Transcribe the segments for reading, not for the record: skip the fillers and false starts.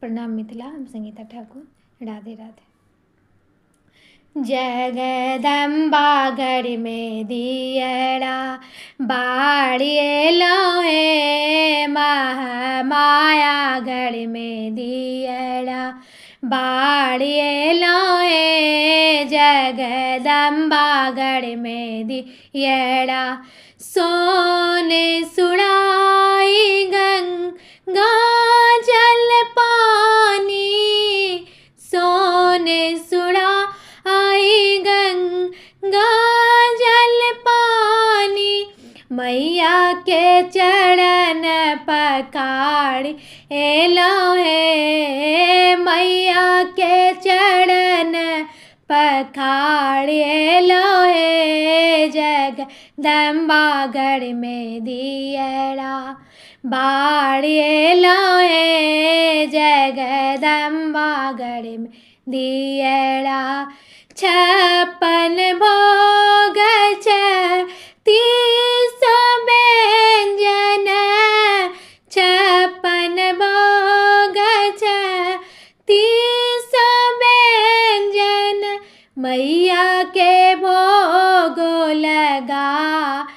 प्रणाम मिथिला। हम संगीता ठाकुर। राधे राधे। जगदम्बा घर में दियड़ा बाड़िए लोहे, महामाया घर में दियड़ा बाड़िए लोहे, जगदम्बा घर में दियड़ा सोने सुड़ाई गंगा जल पानी, सोने सुड़ाई गंगा जल पानी, मैया के चरण पखाड़ लोहे, मैया के चरण पखाड़ लोहे, जगदम्बा घर में दियड़ा बाड़िए लोहे, जगदम्बा घर में दियड़ा छप्पन भोग 36 व्यंजन, छप्पन भोग 36 व्यंजन, मैया के भोग लगा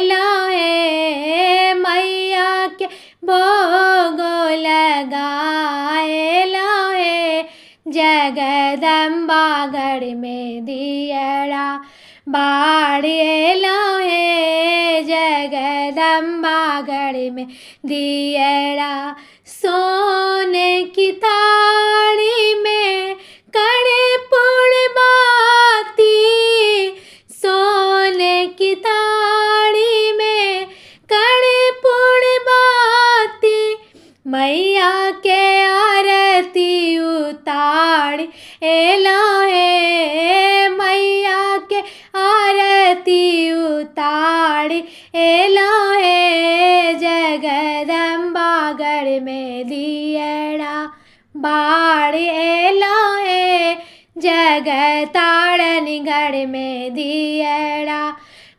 लोहे, मैया के भोग लगाए लोहे, जगदम्बा घर में दियड़ा बाड़िए लोहे, जगदम्बा घर में दियड़ा सोने की थाली में कर्पूर बाती, सोने की थाली में कर्पूर बाती, मैया के आरती उतार लोहे, मैया के आरती उतार लोहे, जगदम्बा घर में दियड़ा बाड़िए लोहे, जगतारनी घर में दियड़ा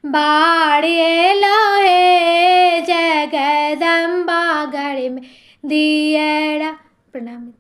बाड़िए लोहे, जगदम्बा घर में दियड़ा। प्रणाम।